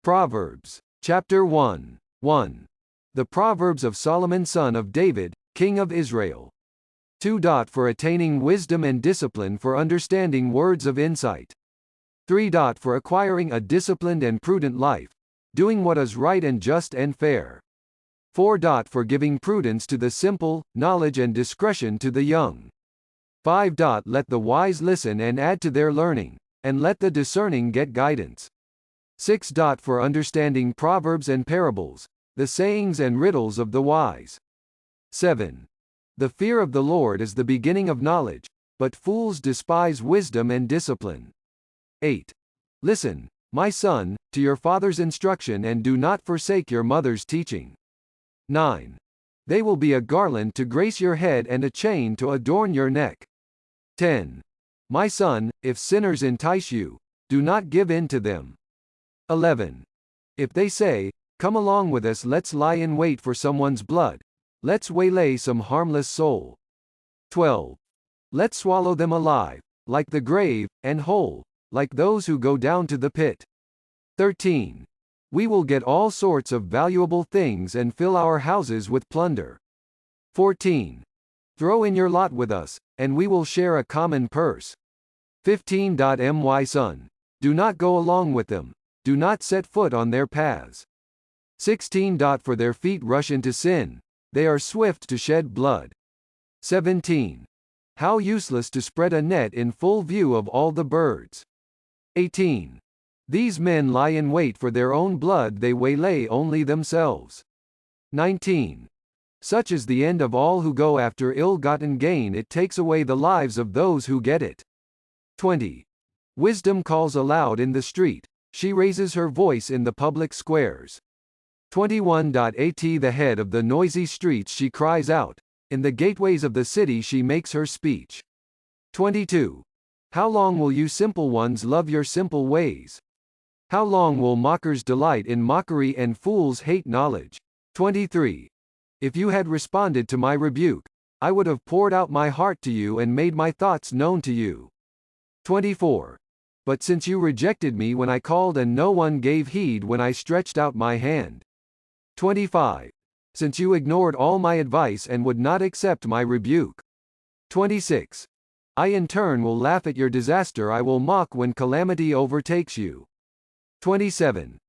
Proverbs. Chapter 1. 1. The Proverbs of Solomon son of David, king of Israel. 2. For attaining wisdom and discipline, for understanding words of insight. 3. For acquiring a disciplined and prudent life, doing what is right and just and fair. 4. For giving prudence to the simple, knowledge and discretion to the young. 5. Let the wise listen and add to their learning, and let the discerning get guidance. 6. For understanding proverbs and parables, the sayings and riddles of the wise. 7. The fear of the Lord is the beginning of knowledge, but fools despise wisdom and discipline. 8. Listen, my son, to your father's instruction, and do not forsake your mother's teaching. 9. They will be a garland to grace your head and a chain to adorn your neck. 10. My son, if sinners entice you, do not give in to them. 11. If they say, "Come along with us, let's lie in wait for someone's blood, let's waylay some harmless soul." 12. Let's swallow them alive, like the grave, and whole, like those who go down to the pit. 13. We will get all sorts of valuable things and fill our houses with plunder. 14. Throw in your lot with us, and we will share a common purse. 15. My son, do not go along with them, do not set foot on their paths. 16. For their feet rush into sin, they are swift to shed blood. 17. How useless to spread a net in full view of all the birds. 18. These men lie in wait for their own blood, they waylay only themselves. 19. Such is the end of all who go after ill-gotten gain, it takes away the lives of those who get it. 20. Wisdom calls aloud in the street, she raises her voice in the public squares. 21. At the head of the noisy streets she cries out, in the gateways of the city she makes her speech. 22. How long will you simple ones love your simple ways? How long will mockers delight in mockery and fools hate knowledge? 23. If you had responded to my rebuke, I would have poured out my heart to you and made my thoughts known to you. 24. But since you rejected me when I called and no one gave heed when I stretched out my hand. 25. Since you ignored all my advice and would not accept my rebuke. 26. I in turn will laugh at your disaster, I will mock when calamity overtakes you. 27.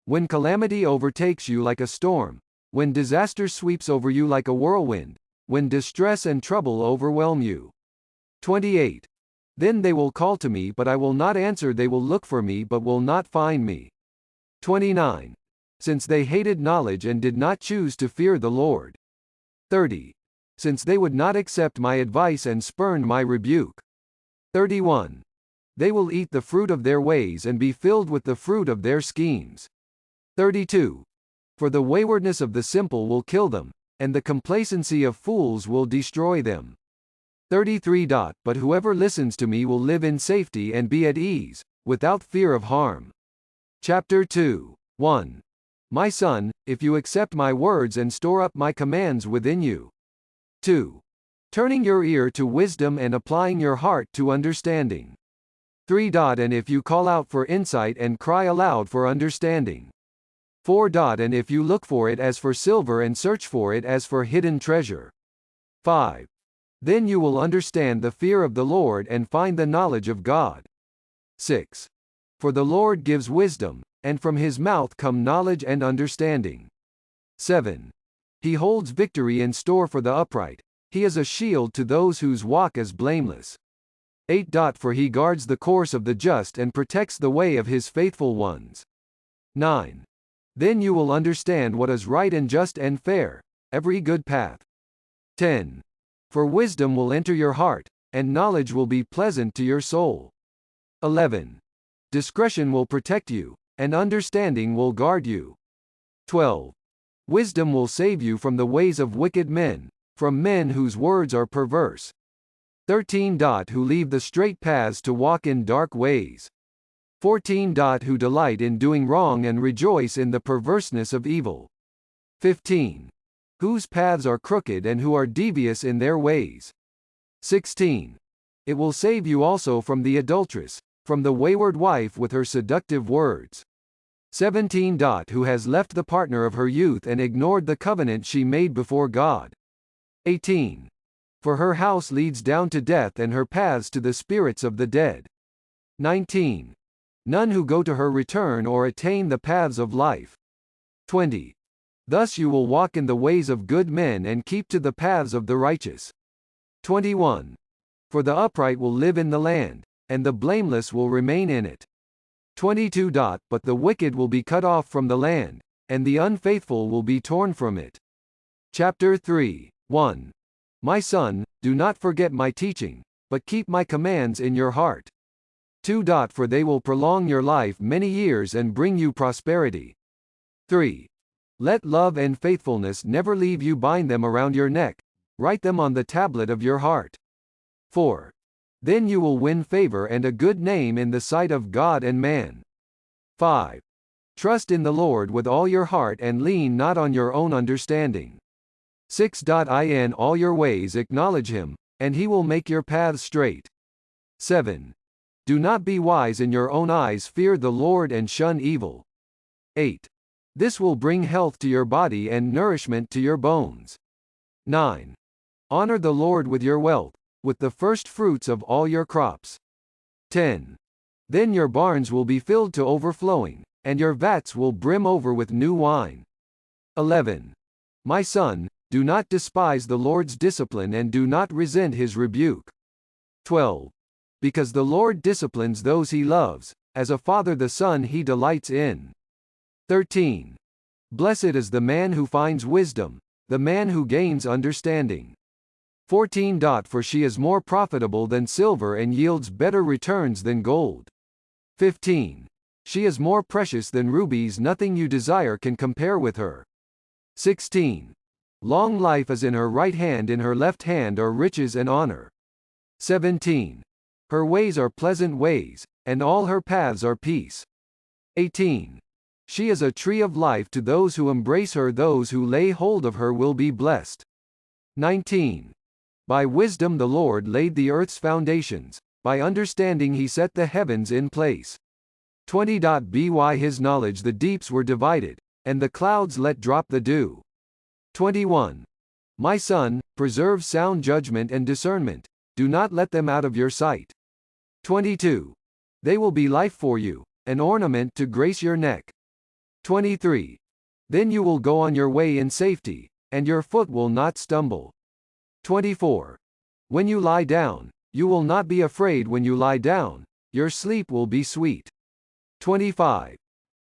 When calamity overtakes you like a storm, when disaster sweeps over you like a whirlwind, when distress and trouble overwhelm you. 28. Then they will call to me but I will not answer, they will look for me but will not find me. 29. Since they hated knowledge and did not choose to fear the Lord. 30. Since they would not accept my advice and spurned my rebuke. 31. They will eat the fruit of their ways and be filled with the fruit of their schemes. 32. For the waywardness of the simple will kill them, and the complacency of fools will destroy them. 33. But whoever listens to me will live in safety and be at ease, without fear of harm. Chapter 2. 1. My son, if you accept my words and store up my commands within you. 2. Turning your ear to wisdom and applying your heart to understanding. 3. And if you call out for insight and cry aloud for understanding. 4. And if you look for it as for silver and search for it as for hidden treasure. 5. Then you will understand the fear of the Lord and find the knowledge of God. 6. For the Lord gives wisdom, and from his mouth come knowledge and understanding. 7. He holds victory in store for the upright, he is a shield to those whose walk is blameless. 8. For he guards the course of the just and protects the way of his faithful ones. 9. Then you will understand what is right and just and fair, every good path. 10. For wisdom will enter your heart, and knowledge will be pleasant to your soul. 11. Discretion will protect you, and understanding will guard you. 12. Wisdom will save you from the ways of wicked men, from men whose words are perverse. 13. Who leave the straight paths to walk in dark ways. 14. Who delight in doing wrong and rejoice in the perverseness of evil. 15. Whose paths are crooked and who are devious in their ways. 16. It will save you also from the adulteress, from the wayward wife with her seductive words. 17. Who has left the partner of her youth and ignored the covenant she made before God. 18. For her house leads down to death and her paths to the spirits of the dead. 19. None who go to her return or attain the paths of life. 20. Thus you will walk in the ways of good men and keep to the paths of the righteous. 21. For the upright will live in the land, and the blameless will remain in it. 22. But the wicked will be cut off from the land, and the unfaithful will be torn from it. Chapter 3. 1. My son, do not forget my teaching, but keep my commands in your heart. 2. For they will prolong your life many years and bring you prosperity. 3. Let love and faithfulness never leave you. Bind them around your neck, write them on the tablet of your heart. 4. Then you will win favor and a good name in the sight of God and man. 5. Trust in the Lord with all your heart and lean not on your own understanding. 6. In all your ways acknowledge him, and he will make your paths straight. 7. Do not be wise in your own eyes. Fear the Lord and shun evil. 8. This will bring health to your body and nourishment to your bones. 9. Honor the Lord with your wealth, with the first fruits of all your crops. 10. Then your barns will be filled to overflowing, and your vats will brim over with new wine. 11. My son, do not despise the Lord's discipline and do not resent his rebuke. 12. Because the Lord disciplines those he loves, as a father the son he delights in. 13. Blessed is the man who finds wisdom, the man who gains understanding. 14. For she is more profitable than silver and yields better returns than gold. 15. She is more precious than rubies. Nothing you desire can compare with her. 16. Long life is in her right hand. In her left hand are riches and honor. 17. Her ways are pleasant ways, and all her paths are peace. 18. She is a tree of life to those who embrace her. Those who lay hold of her will be blessed. 19. By wisdom the Lord laid the earth's foundations, by understanding he set the heavens in place. 20. By his knowledge the deeps were divided, and the clouds let drop the dew. 21. My son, preserve sound judgment and discernment, do not let them out of your sight. 22. They will be life for you, an ornament to grace your neck. 23. Then you will go on your way in safety, and your foot will not stumble. 24. When you lie down, you will not be afraid. When you lie down, your sleep will be sweet. 25.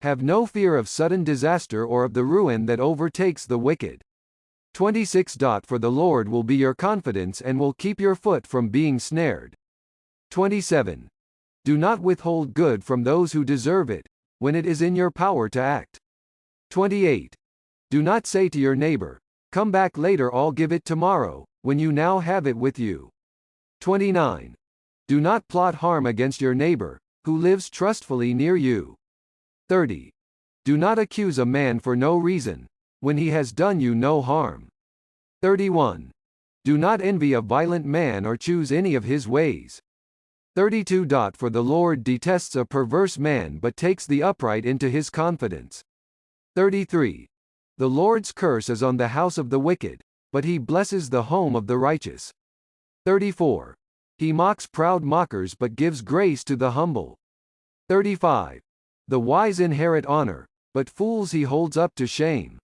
Have no fear of sudden disaster or of the ruin that overtakes the wicked. 26. For the Lord will be your confidence and will keep your foot from being snared. 27. Do not withhold good from those who deserve it, when it is in your power to act. 28. Do not say to your neighbor, come back later, I'll give it tomorrow, when you now have it with you. 29. Do not plot harm against your neighbor, who lives trustfully near you. 30. Do not accuse a man for no reason, when he has done you no harm. 31. Do not envy a violent man or choose any of his ways. 32. For the Lord detests a perverse man but takes the upright into his confidence. 33. The Lord's curse is on the house of the wicked, but he blesses the home of the righteous. 34. He mocks proud mockers but gives grace to the humble. 35. The wise inherit honor, but fools he holds up to shame.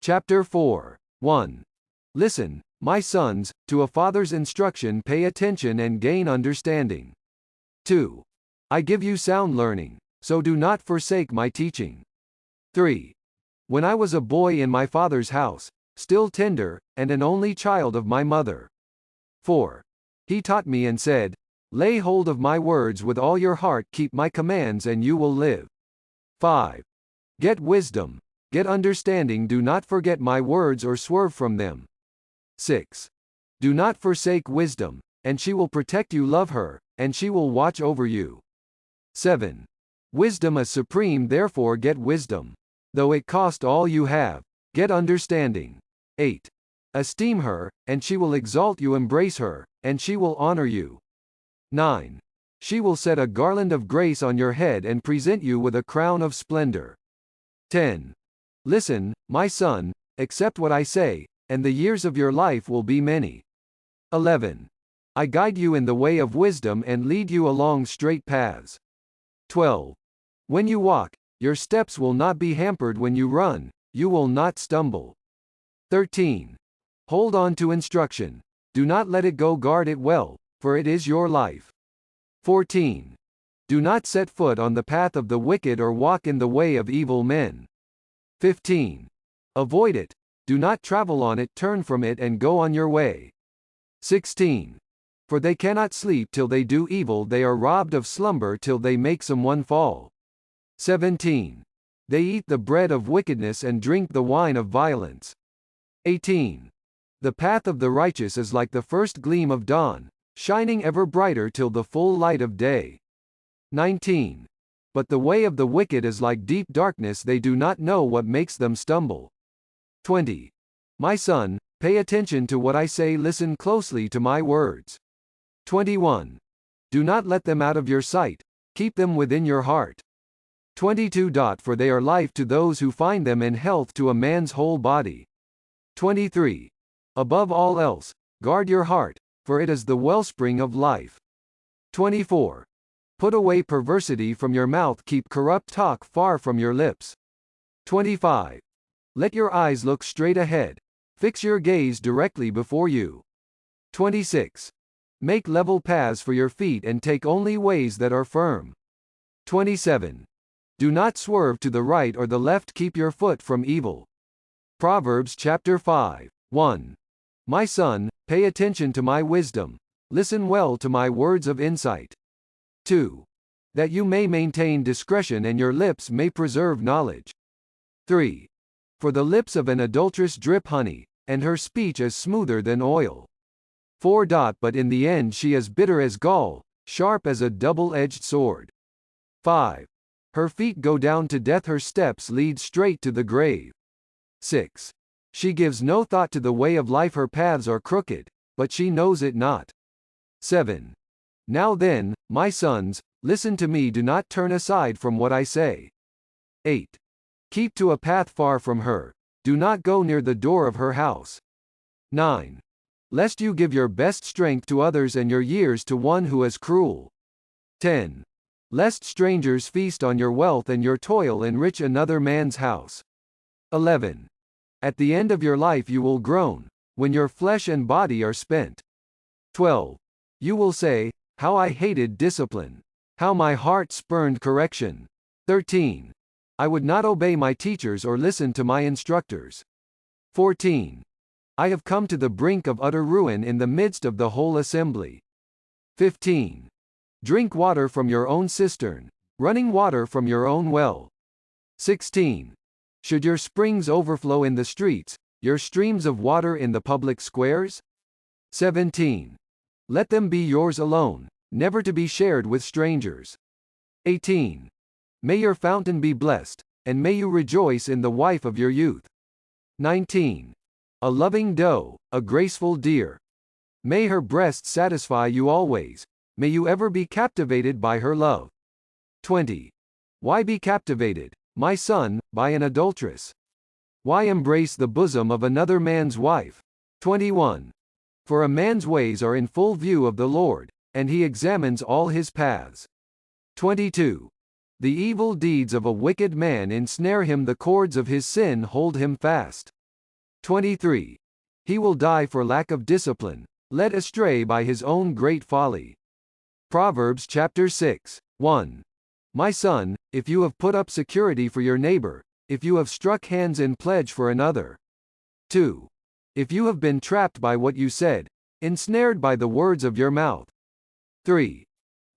Chapter 4. 1. Listen, my sons, to a father's instruction. Pay attention and gain understanding. 2. I give you sound learning, so do not forsake my teaching. 3. When I was a boy in my father's house, still tender, and an only child of my mother. 4. He taught me and said, lay hold of my words with all your heart. Keep my commands and you will live. 5. Get wisdom, get understanding. Do not forget my words or swerve from them. 6. Do not forsake wisdom, and she will protect you. Love her, and she will watch over you. 7. Wisdom is supreme, therefore get wisdom. Though it cost all you have, get understanding. 8. Esteem her, and she will exalt you. Embrace her, and she will honor you. 9. She will set a garland of grace on your head and present you with a crown of splendor. 10. Listen, my son, accept what I say, and the years of your life will be many. 11. I guide you in the way of wisdom and lead you along straight paths. 12. When you walk, your steps will not be hampered. When you run, you will not stumble. 13. Hold on to instruction. Do not let it go. Guard it well, for it is your life. 14. Do not set foot on the path of the wicked or walk in the way of evil men. 15. Avoid it. Do not travel on it. Turn from it and go on your way. 16. For they cannot sleep till they do evil. They are robbed of slumber till they make someone fall. 17. They eat the bread of wickedness and drink the wine of violence. 18. The path of the righteous is like the first gleam of dawn, shining ever brighter till the full light of day. 19. But the way of the wicked is like deep darkness. They do not know what makes them stumble. 20. My son, pay attention to what I say. Listen closely to my words. 21. Do not let them out of your sight. Keep them within your heart. 22. For they are life to those who find them and health to a man's whole body. 23. Above all else, guard your heart, for it is the wellspring of life. 24. Put away perversity from your mouth. Keep corrupt talk far from your lips. 25. Let your eyes look straight ahead. Fix your gaze directly before you. 26. Make level paths for your feet and take only ways that are firm. 27. Do not swerve to the right or the left. Keep your foot from evil. Proverbs chapter 5. 1. My son, pay attention to my wisdom. Listen well to my words of insight. 2. That you may maintain discretion and your lips may preserve knowledge. 3. For the lips of an adulteress drip honey, and her speech is smoother than oil. 4. But in the end she is bitter as gall, sharp as a double-edged sword. 5. Her feet go down to death. Her steps lead straight to the grave. 6. She gives no thought to the way of life. Her paths are crooked, but she knows it not. 7. Now then, my sons, listen to me. Do not turn aside from what I say. 8. Keep to a path far from her. Do not go near the door of her house. 9. Lest you give your best strength to others and your years to one who is cruel. 10. Lest strangers feast on your wealth and your toil enrich another man's house. 11. At the end of your life you will groan, when your flesh and body are spent. 12. You will say, how I hated discipline. How my heart spurned correction. 13. I would not obey my teachers or listen to my instructors. 14. I have come to the brink of utter ruin in the midst of the whole assembly. 15. Drink water from your own cistern, running water from your own well. 16. Should your springs overflow in the streets, your streams of water in the public squares? 17. Let them be yours alone, never to be shared with strangers. 18. May your fountain be blessed, and may you rejoice in the wife of your youth. 19. A loving doe, a graceful deer. May her breast satisfy you always. May you ever be captivated by her love. 20. Why be captivated, my son, by an adulteress? Why embrace the bosom of another man's wife? 21. For a man's ways are in full view of the Lord, and he examines all his paths. 22. The evil deeds of a wicked man ensnare him. The cords of his sin hold him fast. 23. He will die for lack of discipline, led astray by his own great folly. Proverbs chapter 6. 1. My son, if you have put up security for your neighbor, if you have struck hands in pledge for another. 2. If you have been trapped by what you said, ensnared by the words of your mouth. 3.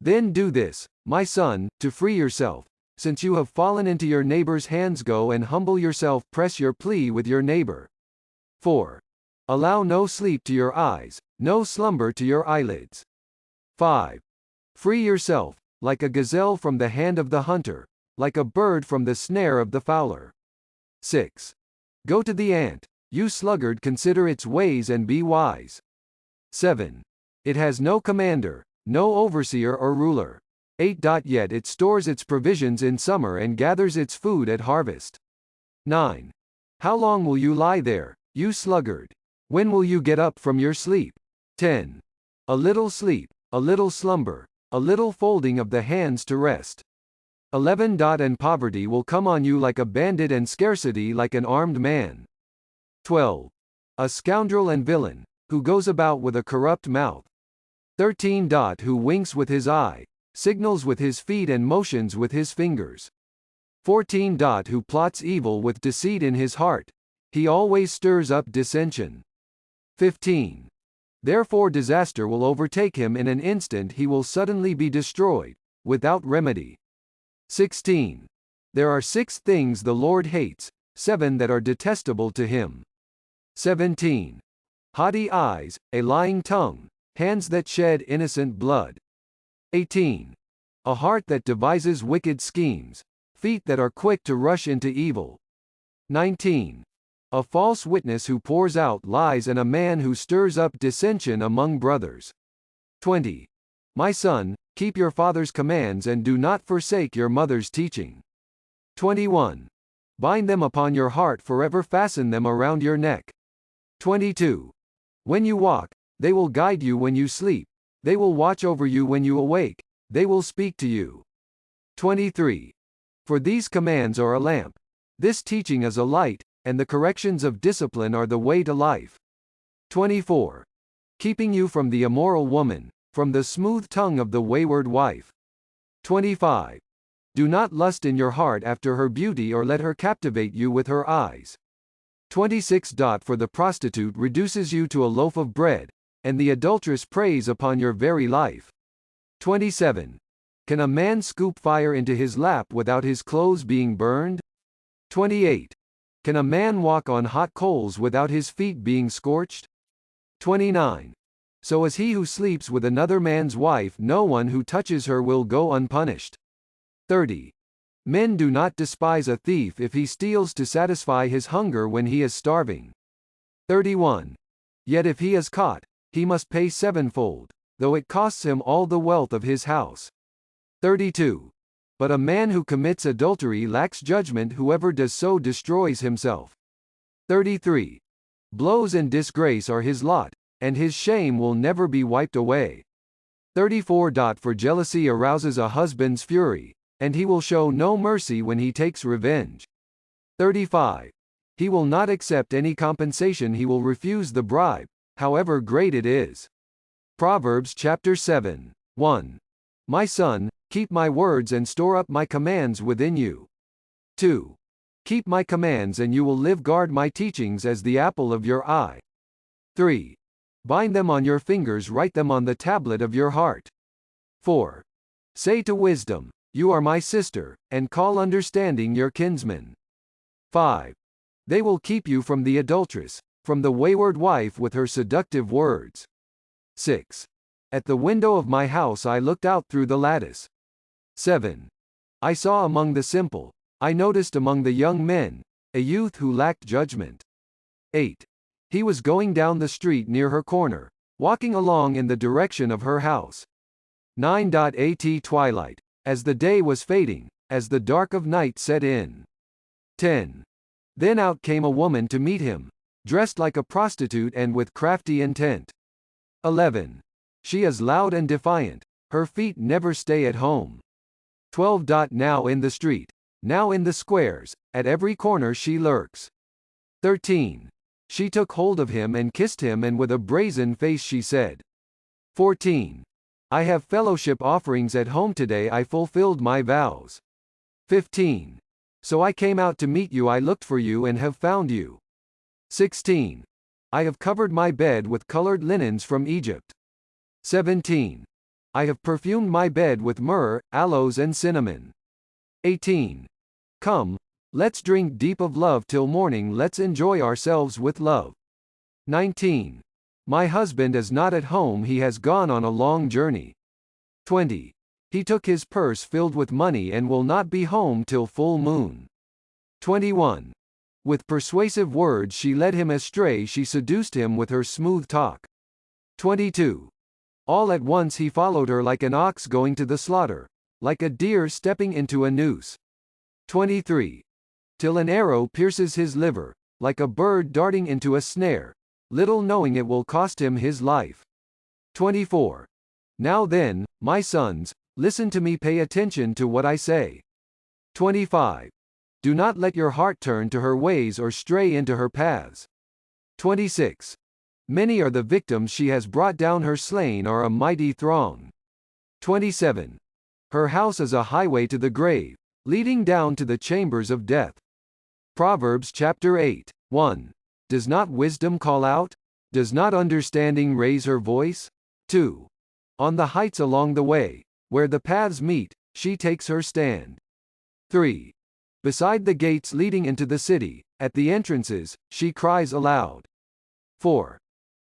Then do this, my son, to free yourself, since you have fallen into your neighbor's hands. Go and humble yourself. Press your plea with your neighbor. 4. Allow no sleep to your eyes, no slumber to your eyelids. 5. Free yourself, like a gazelle from the hand of the hunter, like a bird from the snare of the fowler. 6. Go to the ant, you sluggard. Consider its ways and be wise. 7. It has no commander, no overseer or ruler. 8. Yet it stores its provisions in summer and gathers its food at harvest. 9. How long will you lie there, you sluggard? When will you get up from your sleep? 10. A little sleep, a little slumber, a little folding of the hands to rest. 11. And poverty will come on you like a bandit and scarcity like an armed man. 12. A scoundrel and villain, who goes about with a corrupt mouth. 13. Who winks with his eye, signals with his feet and motions with his fingers. 14. Who plots evil with deceit in his heart, he always stirs up dissension. 15. Therefore disaster will overtake him in an instant, he will suddenly be destroyed, without remedy. 16. There are 6 things the Lord hates, 7 that are detestable to him. 17. Haughty eyes, a lying tongue, hands that shed innocent blood. 18. A heart that devises wicked schemes, feet that are quick to rush into evil. 19. A false witness who pours out lies and a man who stirs up dissension among brothers. 20. My son, keep your father's commands and do not forsake your mother's teaching. 21. Bind them upon your heart forever, fasten them around your neck. 22. When you walk, they will guide you; when you sleep, they will watch over you; when you awake, they will speak to you. 23. For these commands are a lamp, this teaching is a light, and the corrections of discipline are the way to life. 24. Keeping you from the immoral woman, from the smooth tongue of the wayward wife. 25. Do not lust in your heart after her beauty, or let her captivate you with her eyes. 26. For the prostitute reduces you to a loaf of bread, and the adulteress preys upon your very life. 27. Can a man scoop fire into his lap without his clothes being burned? 28. Can a man walk on hot coals without his feet being scorched? 29. So is he who sleeps with another man's wife; no one who touches her will go unpunished. 30. Men do not despise a thief if he steals to satisfy his hunger when he is starving. 31. Yet if he is caught, he must pay sevenfold, though it costs him all the wealth of his house. 32. But a man who commits adultery lacks judgment; whoever does so destroys himself. 33. Blows and disgrace are his lot, and his shame will never be wiped away. 34. For jealousy arouses a husband's fury, and he will show no mercy when he takes revenge. 35. He will not accept any compensation; he will refuse the bribe, however great it is. Proverbs chapter 7. 1. My son, keep my words and store up my commands within you. 2. Keep my commands and you will live; guard my teachings as the apple of your eye. 3. Bind them on your fingers; write them on the tablet of your heart. 4. Say to wisdom, you are my sister, and call understanding your kinsman. 5. They will keep you from the adulteress, from the wayward wife with her seductive words. 6. At the window of my house I looked out through the lattice. 7. I saw among the simple, I noticed among the young men, a youth who lacked judgment. 8. He was going down the street near her corner, walking along in the direction of her house. 9. At twilight, as the day was fading, as the dark of night set in. 10. Then out came a woman to meet him, dressed like a prostitute and with crafty intent. 11. She is loud and defiant, her feet never stay at home. 12. Now in the street, now in the squares, at every corner she lurks. 13. She took hold of him and kissed him, and with a brazen face she said. 14. I have fellowship offerings at home today; I fulfilled my vows. 15. So I came out to meet you; I looked for you and have found you. 16. I have covered my bed with colored linens from Egypt. 17. I have perfumed my bed with myrrh, aloes and cinnamon. 18. Come, let's drink deep of love till morning; let's enjoy ourselves with love. 19. My husband is not at home; he has gone on a long journey. 20. He took his purse filled with money and will not be home till full moon. 21. With persuasive words she led him astray; she seduced him with her smooth talk. 22. All at once he followed her like an ox going to the slaughter, like a deer stepping into a noose. 23. till an arrow pierces his liver, like a bird darting into a snare, little knowing it will cost him his life. 24. Now then, my sons, listen to me, pay attention to what I say. 25. Do not let your heart turn to her ways or stray into her paths. 26. Many are the victims she has brought down, her slain are a mighty throng. 27. Her house is a highway to the grave, leading down to the chambers of death. Proverbs chapter 8, 1. Does not wisdom call out? Does not understanding raise her voice? 2. On the heights along the way, where the paths meet, she takes her stand. 3. Beside the gates leading into the city, at the entrances, she cries aloud. 4.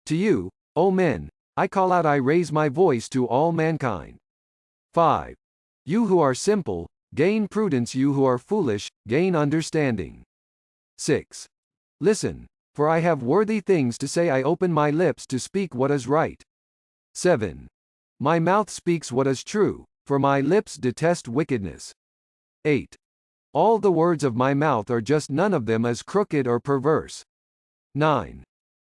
To you, O men, I call out, I raise my voice to all mankind. 5. You who are simple, gain prudence, you who are foolish, gain understanding. 6. Listen, for I have worthy things to say, I open my lips to speak what is right. 7. My mouth speaks what is true, for my lips detest wickedness. 8. All the words of my mouth are just, none of them is crooked or perverse. 9.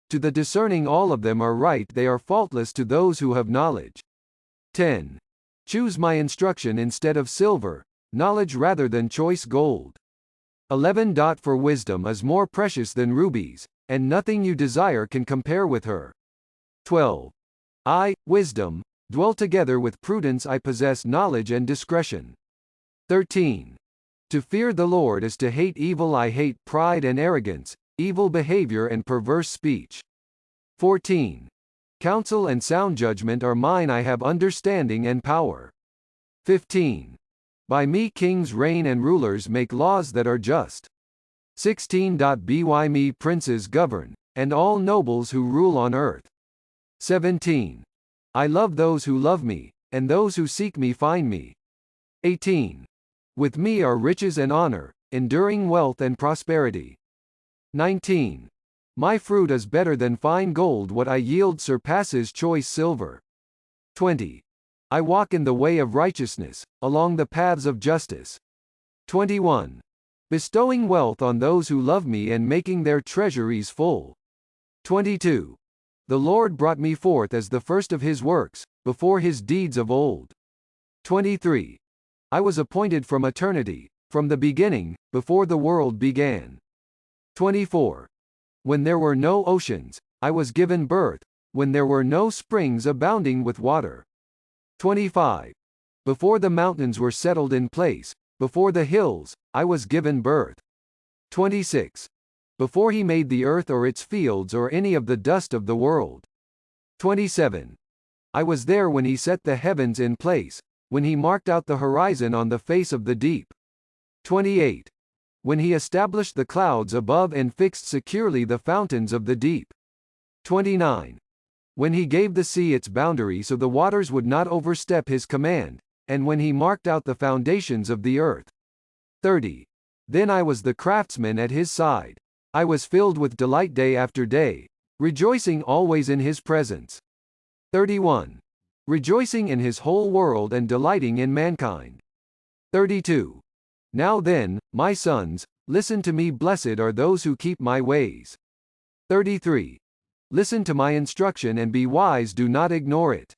To the discerning all of them are right, they are faultless to those who have knowledge. 10. Choose my instruction instead of silver, knowledge rather than choice gold. 11. For wisdom is more precious than rubies, and nothing you desire can compare with her. 12. I, wisdom, dwell together with prudence, I possess knowledge and discretion. 13. To fear the Lord is to hate evil, I hate pride and arrogance, evil behavior and perverse speech. 14. Counsel and sound judgment are mine, I have understanding and power. 15. By me kings reign and rulers make laws that are just. 16. By me princes govern, and all nobles who rule on earth. 17. I love those who love me, and those who seek me find me. 18. With me are riches and honor, enduring wealth and prosperity. 19. My fruit is better than fine gold, what I yield surpasses choice silver. 20. I walk in the way of righteousness, along the paths of justice. 21. Bestowing wealth on those who love me and making their treasuries full. 22. The Lord brought me forth as the first of his works, before his deeds of old. 23. I was appointed from eternity, from the beginning, before the world began. 24. When there were no oceans, I was given birth, when there were no springs abounding with water. 25. Before the mountains were settled in place, before the hills, I was given birth. 26. Before he made the earth or its fields or any of the dust of the world. 27. I was there when he set the heavens in place, when he marked out the horizon on the face of the deep. 28. When he established the clouds above and fixed securely the fountains of the deep. 29. When he gave the sea its boundary so the waters would not overstep his command, and when he marked out the foundations of the earth. 30. Then I was the craftsman at his side. I was filled with delight day after day, rejoicing always in his presence. 31. Rejoicing in his whole world and delighting in mankind. 32. Now then, my sons, listen to me, blessed are those who keep my ways. 33. Listen to my instruction and be wise, do not ignore it.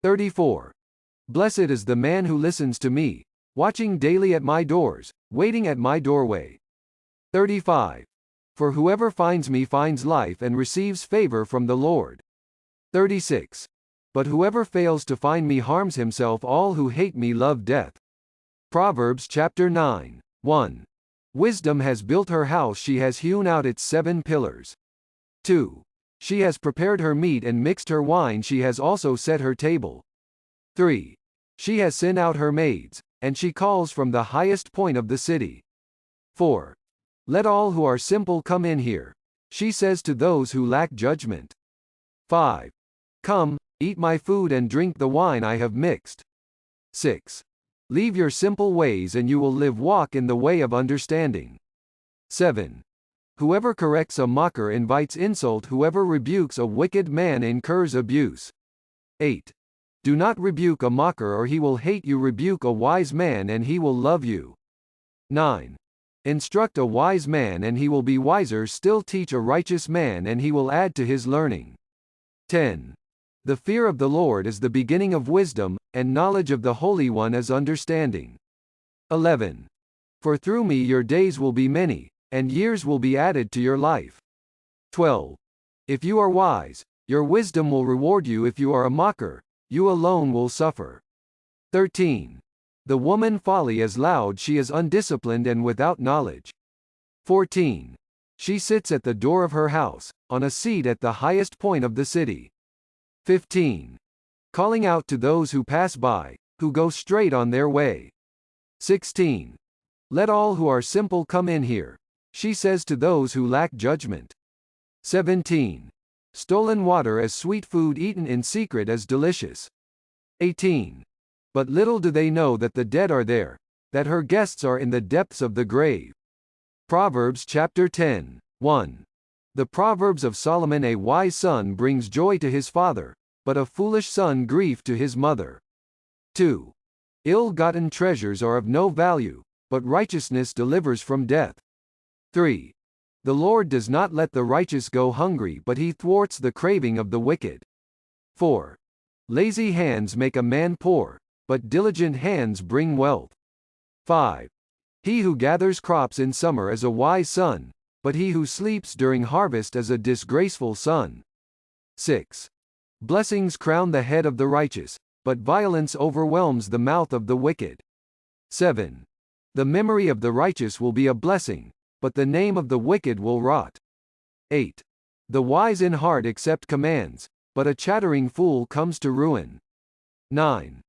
34. Blessed is the man who listens to me, watching daily at my doors, waiting at my doorway. 35. For whoever finds me finds life and receives favor from the Lord. 36. But whoever fails to find me harms himself, all who hate me love death. Proverbs chapter 9, 1. Wisdom has built her house, she has hewn out its 7 pillars. 2. She has prepared her meat and mixed her wine, she has also set her table. 3. She has sent out her maids, and she calls from the highest point of the city. 4. Let all who are simple come in here, she says to those who lack judgment. 5. Come, eat my food and drink the wine I have mixed. 6. Leave your simple ways and you will live, walk in the way of understanding. 7. Whoever corrects a mocker invites insult, whoever rebukes a wicked man incurs abuse. 8. Do not rebuke a mocker or he will hate you, rebuke a wise man and he will love you. 9. Instruct a wise man and he will be wiser still, teach a righteous man and he will add to his learning. 10. The fear of the Lord is the beginning of wisdom, and knowledge of the Holy One is understanding. 11. For through me your days will be many, and years will be added to your life. 12. If you are wise, your wisdom will reward you. If you are a mocker, you alone will suffer. 13. The woman folly is loud, she is undisciplined and without knowledge. 14. She sits at the door of her house, on a seat at the highest point of the city. 15. Calling out to those who pass by, who go straight on their way. 16. Let all who are simple come in here, she says to those who lack judgment. 17. Stolen water as sweet food eaten in secret as delicious. 18. But little do they know that the dead are there, that her guests are in the depths of the grave. Proverbs chapter 10, 1. The Proverbs of Solomon. A wise son brings joy to his father, but a foolish son grief to his mother. 2. Ill-gotten treasures are of no value, but righteousness delivers from death. 3. The Lord does not let the righteous go hungry, but he thwarts the craving of the wicked. 4. Lazy hands make a man poor, but diligent hands bring wealth. 5. He who gathers crops in summer is a wise son, but he who sleeps during harvest is a disgraceful son. 6. Blessings crown the head of the righteous, but violence overwhelms the mouth of the wicked. 7. The memory of the righteous will be a blessing, but the name of the wicked will rot. 8. The wise in heart accept commands, but a chattering fool comes to ruin. 9.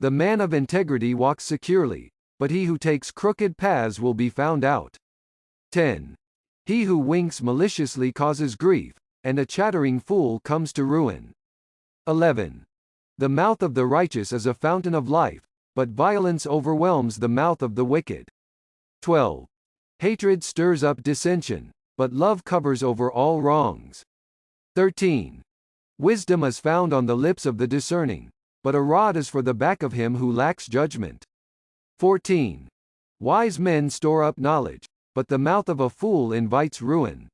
The man of integrity walks securely, but he who takes crooked paths will be found out. 10. He who winks maliciously causes grief, and a chattering fool comes to ruin. 11. The mouth of the righteous is a fountain of life, but violence overwhelms the mouth of the wicked. 12. Hatred stirs up dissension, but love covers over all wrongs. 13. Wisdom is found on the lips of the discerning, but a rod is for the back of him who lacks judgment. 14. Wise men store up knowledge, but the mouth of a fool invites ruin.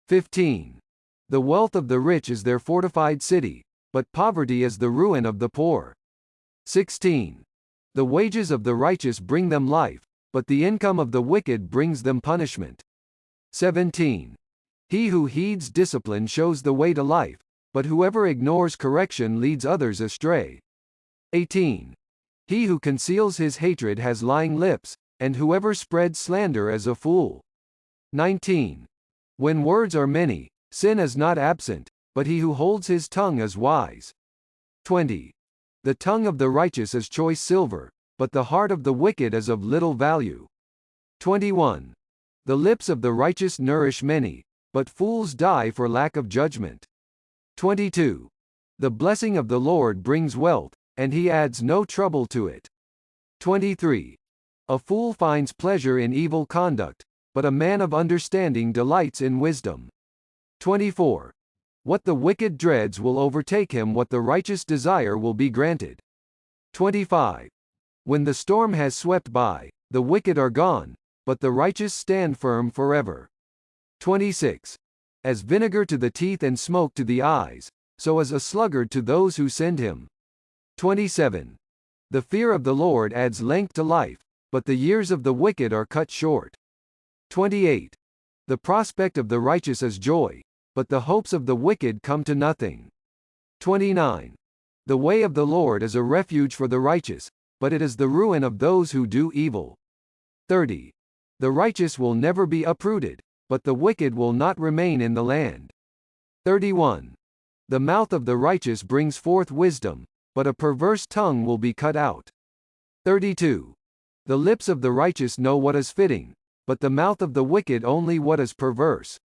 15. The wealth of the rich is their fortified city, but poverty is the ruin of the poor. 16. The wages of the righteous bring them life, but the income of the wicked brings them punishment. 17. He who heeds discipline shows the way to life, but whoever ignores correction leads others astray. 18. He who conceals his hatred has lying lips, and whoever spreads slander is a fool. 19. When words are many, sin is not absent, but he who holds his tongue is wise. 20. The tongue of the righteous is choice silver, but the heart of the wicked is of little value. 21. The lips of the righteous nourish many, but fools die for lack of judgment. 22. The blessing of the Lord brings wealth, and he adds no trouble to it. 23. A fool finds pleasure in evil conduct, but a man of understanding delights in wisdom. 24. What the wicked dreads will overtake him, what the righteous desire will be granted. 25. When the storm has swept by, the wicked are gone, but the righteous stand firm forever. 26. As vinegar to the teeth and smoke to the eyes, so is a sluggard to those who send him. 27. The fear of the Lord adds length to life, but the years of the wicked are cut short. 28. The prospect of the righteous is joy, but the hopes of the wicked come to nothing. 29. The way of the Lord is a refuge for the righteous, but it is the ruin of those who do evil. 30. The righteous will never be uprooted, but the wicked will not remain in the land. 31. The mouth of the righteous brings forth wisdom, but a perverse tongue will be cut out. 32. The lips of the righteous know what is fitting, but the mouth of the wicked only what is perverse.